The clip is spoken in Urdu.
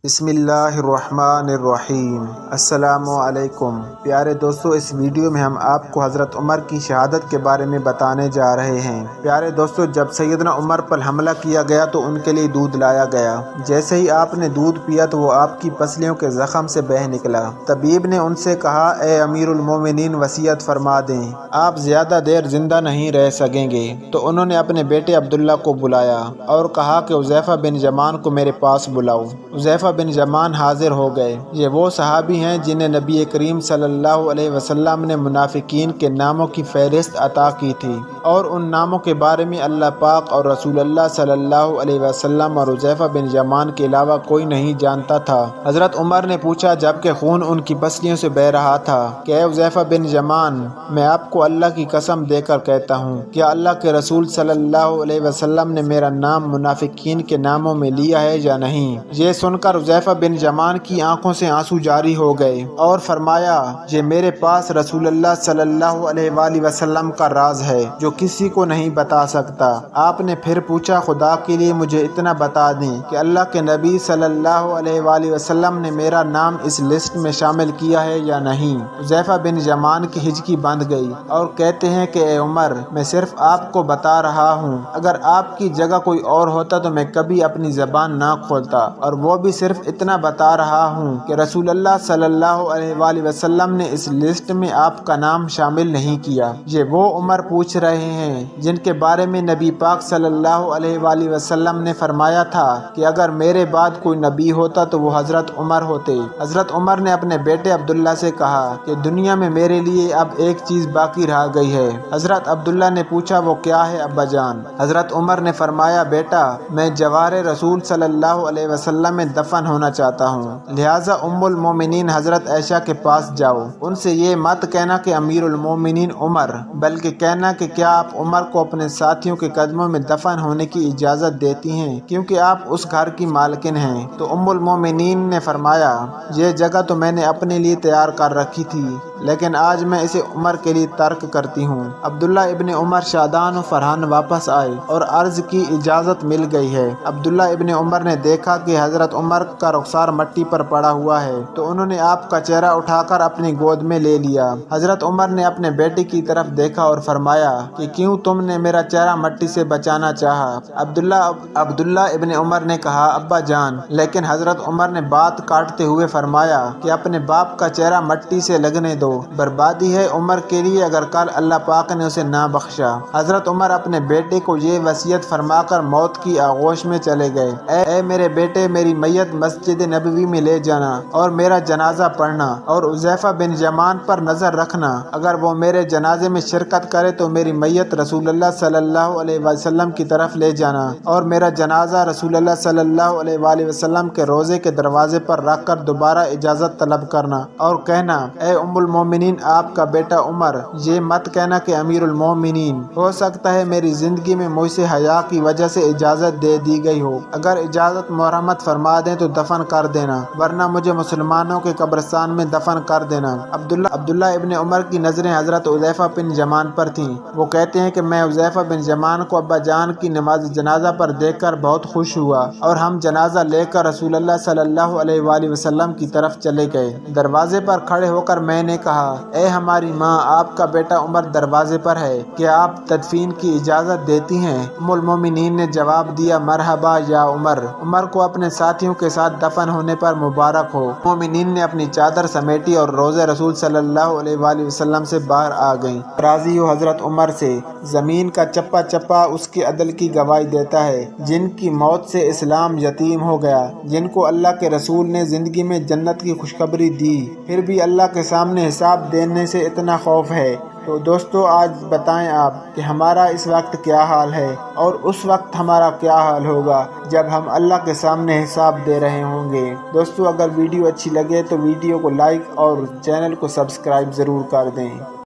بسم اللہ الرحمن الرحیم۔ السلام علیکم پیارے دوستو، اس ویڈیو میں ہم آپ کو حضرت عمر کی شہادت کے بارے میں بتانے جا رہے ہیں۔ پیارے دوستو، جب سیدنا عمر پر حملہ کیا گیا تو ان کے لیے دودھ لایا گیا۔ جیسے ہی آپ نے دودھ پیا تو وہ آپ کی پسلیوں کے زخم سے بہہ نکلا۔ طبیب نے ان سے کہا، اے امیر المومنین، وصیت فرما دیں، آپ زیادہ دیر زندہ نہیں رہ سکیں گے۔ تو انہوں نے اپنے بیٹے عبداللہ کو بلایا اور کہا کہ حذیفہ بن یمان کو میرے پاس بلاؤ۔ حذیفہ بن یمان حاضر ہو گئے۔ یہ وہ صحابی ہیں جنہیں نبی کریم صلی اللہ علیہ وسلم نے منافقین کے ناموں کی فہرست عطا کی تھی، اور ان ناموں کے بارے میں اللہ پاک اور رسول اللہ صلی اللہ علیہ وسلم اور حذیفہ بن یمان کے علاوہ کوئی نہیں جانتا تھا۔ حضرت عمر نے پوچھا جبکہ خون ان کی پسلیوں سے بہہ رہا تھا کہ اے حذیفہ بن یمان، میں آپ کو اللہ کی قسم دے کر کہتا ہوں، کیا اللہ کے رسول صلی اللہ علیہ وسلم نے میرا نام منافقین کے ناموں میں لیا ہے یا نہیں؟ یہ سن کر حذیفہ بن یمان کی آنکھوں سے آنسو جاری ہو گئے اور فرمایا، یہ میرے پاس رسول اللہ صلی اللہ علیہ وآلہ وسلم کا راز ہے جو کسی کو نہیں بتا سکتا۔ آپ نے پھر پوچھا، خدا کے لیے مجھے اتنا بتا دیں کہ اللہ کے نبی صلی اللہ علیہ وآلہ وسلم نے میرا نام اس لسٹ میں شامل کیا ہے یا نہیں؟ حذیفہ بن یمان کی ہچکی بندھ گئی اور کہتے ہیں کہ اے عمر، میں صرف آپ کو بتا رہا ہوں، اگر آپ کی جگہ کوئی اور ہوتا تو میں کبھی اپنی زبان نہ کھولتا، اور وہ بھی صرف اتنا بتا رہا ہوں کہ رسول اللہ صلی اللہ علیہ وآلہ وسلم نے اس لسٹ میں آپ کا نام شامل نہیں کیا۔ یہ وہ عمر پوچھ رہے ہیں جن کے بارے میں نبی پاک صلی اللہ علیہ وآلہ وسلم نے فرمایا تھا کہ اگر میرے بعد کوئی نبی ہوتا تو وہ حضرت عمر ہوتے۔ حضرت عمر نے اپنے بیٹے عبداللہ سے کہا کہ دنیا میں میرے لیے اب ایک چیز باقی رہ گئی ہے۔ حضرت عبداللہ نے پوچھا، وہ کیا ہے ابا جان؟ حضرت عمر نے فرمایا، بیٹا، میں جوار رسول صلی اللہ علیہ وسلم میں دفن ہونا چاہتا ہوں، لہٰذا ام المومنین حضرت عائشہ کے پاس جاؤ، ان سے یہ مت کہنا کہ امیر المومنین عمر، بلکہ کہنا کہ کیا آپ عمر کو اپنے ساتھیوں کے قدموں میں دفن ہونے کی اجازت دیتی ہیں کیونکہ آپ اس گھر کی مالکن ہیں؟ تو ام المومنین نے فرمایا، یہ جگہ تو میں نے اپنے لیے تیار کر رکھی تھی، لیکن آج میں اسے عمر کے لیے ترک کرتی ہوں۔ عبداللہ ابن عمر شادان و فرحان واپس آئے اور عرض کی اجازت مل گئی ہے۔ عبداللہ ابن عمر نے دیکھا کہ حضرت عمر کا رخسار مٹی پر پڑا ہوا ہے تو انہوں نے آپ کا چہرہ اٹھا کر اپنی گود میں لے لیا۔ حضرت عمر نے اپنے بیٹے کی طرف دیکھا اور فرمایا کہ کیوں تم نے میرا چہرہ مٹی سے بچانا چاہا؟ عبداللہ ابن عمر نے کہا، ابا جان، لیکن حضرت عمر نے بات کاٹتے ہوئے فرمایا کہ اپنے باپ کا چہرہ مٹی سے لگنے دو، بربادی ہے عمر کے لیے اگر کل اللہ پاک نے اسے نہ بخشا۔ حضرت عمر اپنے بیٹے کو یہ وصیت فرما کر موت کی آغوش میں چلے گئے، اے میرے بیٹے، میری میت مسجد نبوی میں لے جانا اور میرا جنازہ پڑھنا، اور حذیفہ بن یمان پر نظر رکھنا، اگر وہ میرے جنازے میں شرکت کرے تو میری میت رسول اللہ صلی اللہ علیہ وسلم کی طرف لے جانا اور میرا جنازہ رسول اللہ صلی اللہ علیہ وآلہ وسلم کے روضے کے دروازے پر رکھ کر دوبارہ اجازت طلب کرنا اور کہنا، اے ام المومنین، آپ کا بیٹا عمر، یہ مت کہنا کہ امیر المومنین، ہو سکتا ہے میری زندگی میں مجھ سے حیا کی وجہ سے اجازت دے دی گئی ہو، اگر اجازت مرحمت فرما دیں تو دفن کر دینا، ورنہ مجھے مسلمانوں کے قبرستان میں دفن کر دینا۔ عبداللہ ابن عمر کی نظریں حضرت حذیفہ بن یمان پر تھیں۔ وہ کہتے ہیں کہ میں حذیفہ بن یمان کو ابا جان کی نماز جنازہ پر دیکھ کر بہت خوش ہوا اور ہم جنازہ لے کر رسول اللہ صلی اللہ علیہ وآلہ وسلم کی طرف چلے گئے۔ دروازے پر کھڑے ہو کر میں نے کہا، اے ہماری ماں، آپ کا بیٹا عمر دروازے پر ہے، کیا آپ تدفین کی اجازت دیتی ہیں؟ ام المومنین نے جواب دیا، مرحبا یا عمر، عمر کو اپنے ساتھیوں کے ساتھ دفن ہونے پر مبارک ہو۔ مومنین نے اپنی چادر سمیٹی اور روضہ رسول صلی اللہ علیہ وآلہ وسلم سے باہر آ گئیں۔ راضی ہو حضرت عمر سے، زمین کا چپا چپا اس کے عدل کی گواہی دیتا ہے، جن کی موت سے اسلام یتیم ہو گیا، جن کو اللہ کے رسول نے زندگی میں جنت کی خوشخبری دی، پھر بھی اللہ کے سامنے حساب دینے سے اتنا خوف ہے۔ تو دوستو، آج بتائیں آپ کہ ہمارا اس وقت کیا حال ہے اور اس وقت ہمارا کیا حال ہوگا جب ہم اللہ کے سامنے حساب دے رہے ہوں گے۔ دوستو، اگر ویڈیو اچھی لگے تو ویڈیو کو لائک اور چینل کو سبسکرائب ضرور کر دیں۔